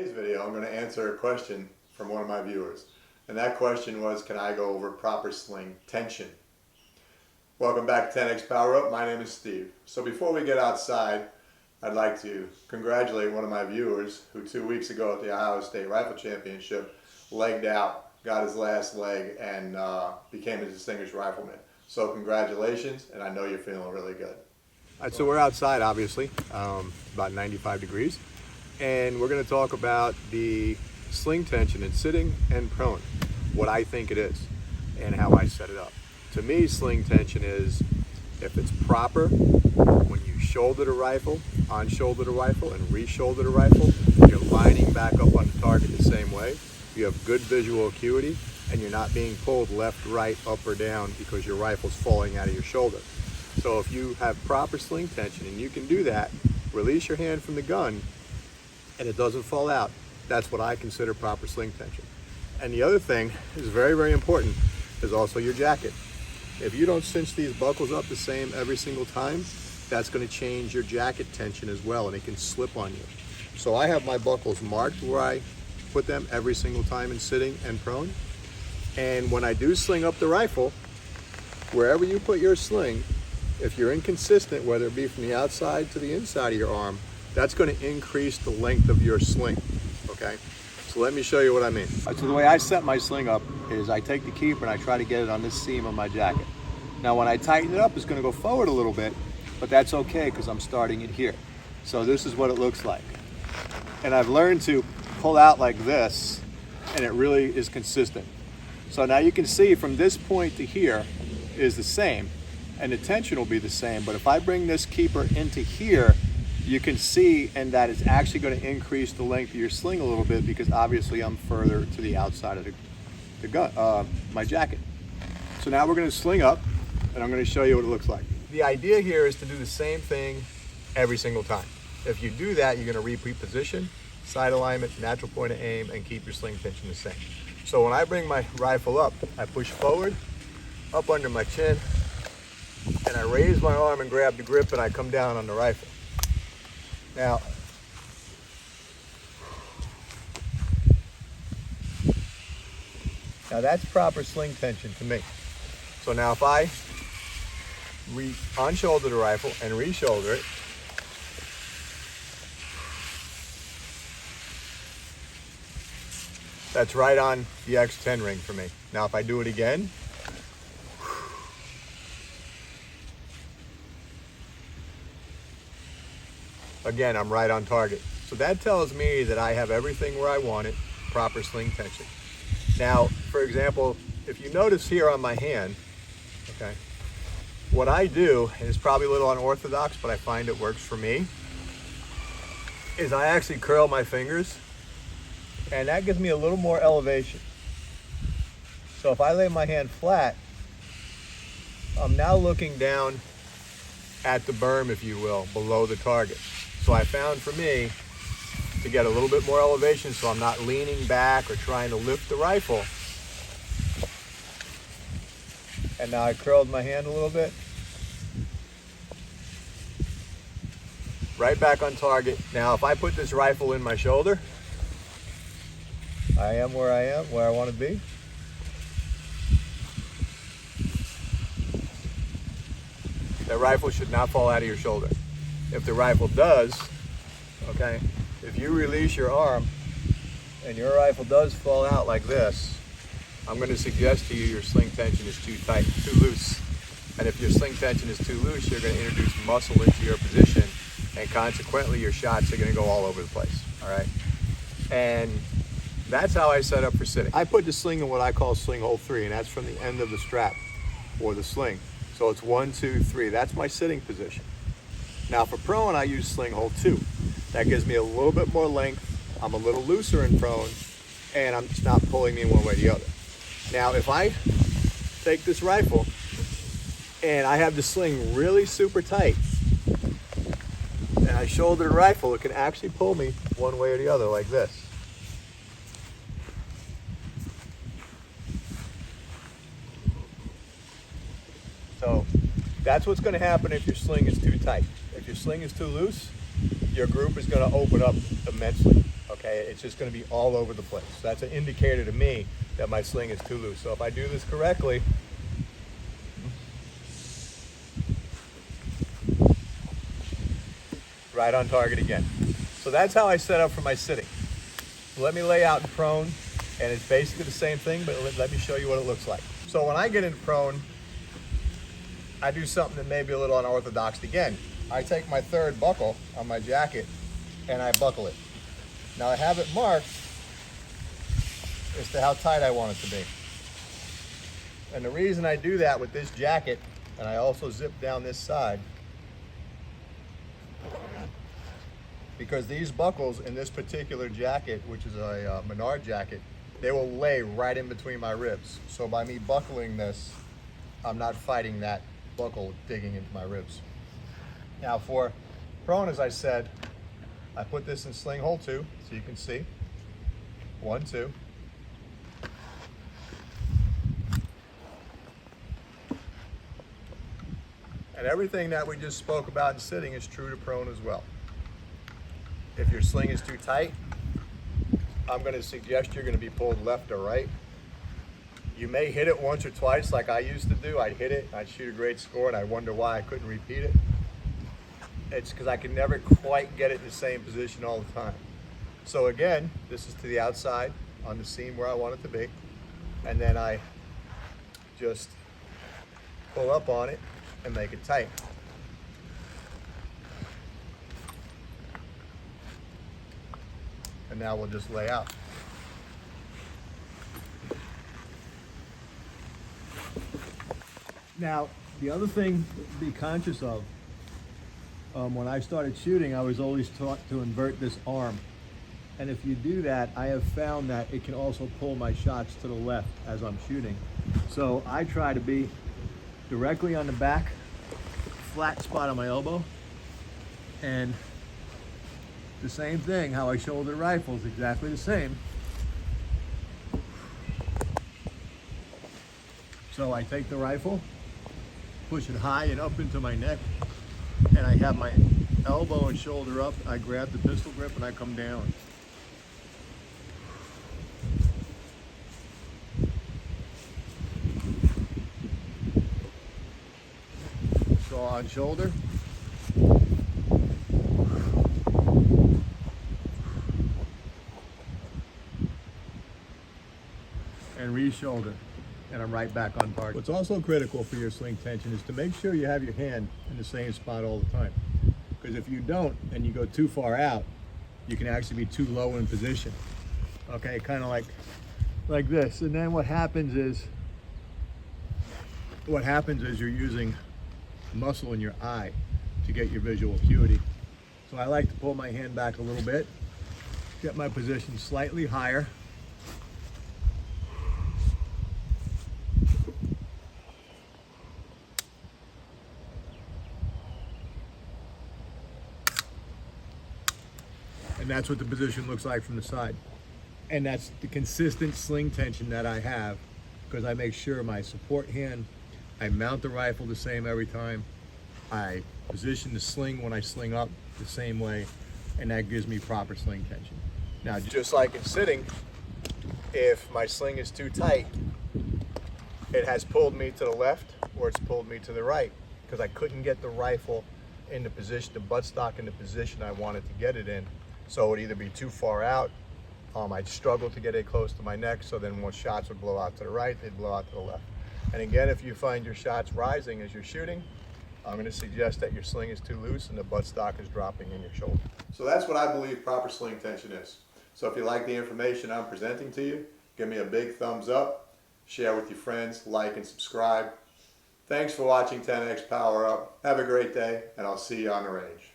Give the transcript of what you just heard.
today's video, I'm going to answer a question from one of my viewers. And that question was, can I go over proper sling tension? Welcome back to 10X Power Up. My name is Steve. So before we get outside, I'd like to congratulate one of my viewers who 2 weeks ago at the Ohio State Rifle Championship legged out, got his last leg, and became a distinguished rifleman. So congratulations, and I know you're feeling really good. All right, so we're outside, obviously, about 95 degrees. And we're going to talk about the sling tension in sitting and prone, what I think it is, and how I set it up. To me, sling tension is, if it's proper, when you shoulder the rifle, on-shoulder the rifle, and re-shoulder the rifle, you're lining back up on the target the same way, you have good visual acuity, and you're not being pulled left, right, up, or down because your rifle's falling out of your shoulder. So if you have proper sling tension, and you can do that, release your hand from the gun, and it doesn't fall out, that's what I consider proper sling tension. And the other thing is very, very important, is also your jacket. If you don't cinch these buckles up the same every single time, that's going to change your jacket tension as well, and it can slip on you. So I have my buckles marked where I put them every single time in sitting and prone. And when I do sling up the rifle, wherever you put your sling, if you're inconsistent, whether it be from the outside to the inside of your arm, that's going to increase the length of your sling, okay? So let me show you what I mean. So the way I set my sling up is I take the keeper and I try to get it on this seam of my jacket. Now when I tighten it up, it's going to go forward a little bit, but that's okay because I'm starting it here. So this is what it looks like. And I've learned to pull out like this, and it really is consistent. So now you can see from this point to here is the same, and the tension will be the same, but if I bring this keeper into here, you can see and that it's actually going to increase the length of your sling a little bit because obviously I'm further to the outside of the gun, my jacket. So now we're going to sling up, and I'm going to show you what it looks like. The idea here is to do the same thing every single time. If you do that, you're going to repeat position, side alignment, natural point of aim, and keep your sling tension the same. So when I bring my rifle up, I push forward, up under my chin, and I raise my arm and grab the grip, and I come down on the rifle. Now, that's proper sling tension to me. So now if I on-shoulder the rifle and re-shoulder it, that's right on the X10 ring for me. Now if I do it again, again, I'm right on target. So that tells me that I have everything where I want it, proper sling tension. Now, for example, if you notice here on my hand, okay, what I do, and it's probably a little unorthodox, but I find it works for me, is I actually curl my fingers, and that gives me a little more elevation. So if I lay my hand flat, I'm now looking down at the berm, if you will, below the target. So I found for me to get a little bit more elevation so I'm not leaning back or trying to lift the rifle. And now I curled my hand a little bit. Right back on target. Now if I put this rifle in my shoulder, I am, where I want to be. That rifle should not fall out of your shoulder. If the rifle does, okay, if you release your arm and your rifle does fall out like this, I'm going to suggest to you your sling tension is too tight, too loose. And if your sling tension is too loose, you're going to introduce muscle into your position, and consequently your shots are going to go all over the place, all right? And that's how I set up for sitting. I put the sling in what I call sling hole 3, and that's from the end of the strap or the sling. So it's 1, 2, 3. That's my sitting position. Now for prone, I use sling hole 2. That gives me a little bit more length. I'm a little looser in prone, and it's not pulling me one way or the other. Now if I take this rifle and I have the sling really super tight, and I shoulder the rifle, it can actually pull me one way or the other like this. So that's what's going to happen if your sling is too tight. If your sling is too loose, your group is going to open up immensely, Okay, it's just going to be all over the place. So that's an indicator to me that my sling is too loose. So if I do this correctly, right on target again. So that's how I set up for my sitting. Let me lay out in prone, and it's basically the same thing, but let me show you what it looks like. So when I get in prone, I do something that may be a little unorthodox again. I take my third buckle on my jacket and I buckle it. Now I have it marked as to how tight I want it to be. And the reason I do that with this jacket, and I also zip down this side, because these buckles in this particular jacket, which is a Menard jacket, they will lay right in between my ribs. So by me buckling this, I'm not fighting that buckle digging into my ribs. Now for prone, as I said, I put this in sling hole 2, so you can see. 1, 2. And everything that we just spoke about in sitting is true to prone as well. If your sling is too tight, I'm going to suggest you're going to be pulled left or right. You may hit it once or twice like I used to do. I'd hit it, I'd shoot a great score, and I wonder why I couldn't repeat it. It's because I can never quite get it in the same position all the time. So again, this is to the outside on the seam where I want it to be. And then I just pull up on it and make it tight. And now we'll just lay out. Now, the other thing to be conscious of, when I started shooting, I was always taught to invert this arm. And if you do that, I have found that it can also pull my shots to the left as I'm shooting. So I try to be directly on the back, flat spot on my elbow. And the same thing, how I shoulder the rifle is exactly the same. So I take the rifle, push it high and up into my neck, and I have my elbow and shoulder up. I grab the pistol grip and I come down. So on shoulder, and re-shoulder, and I'm right back on target. What's also critical for your sling tension is to make sure you have your hand in the same spot all the time. Because if you don't and you go too far out, you can actually be too low in position. Okay, kind of like this. And then what happens is you're using muscle in your eye to get your visual acuity. So I like to pull my hand back a little bit, get my position slightly higher. And that's what the position looks like from the side. And that's the consistent sling tension that I have, because I make sure my support hand, I mount the rifle the same every time. I position the sling when I sling up the same way, and that gives me proper sling tension. Now, just like in sitting, if my sling is too tight, it has pulled me to the left or it's pulled me to the right, because I couldn't get the rifle in the position, the buttstock in the position I wanted to get it in. So it would either be too far out, I'd struggle to get it close to my neck, so then when shots would blow out to the right, they'd blow out to the left. And again, if you find your shots rising as you're shooting, I'm going to suggest that your sling is too loose and the buttstock is dropping in your shoulder. So that's what I believe proper sling tension is. So if you like the information I'm presenting to you, give me a big thumbs up, share with your friends, like and subscribe. Thanks for watching 10X Power Up. Have a great day, and I'll see you on the range.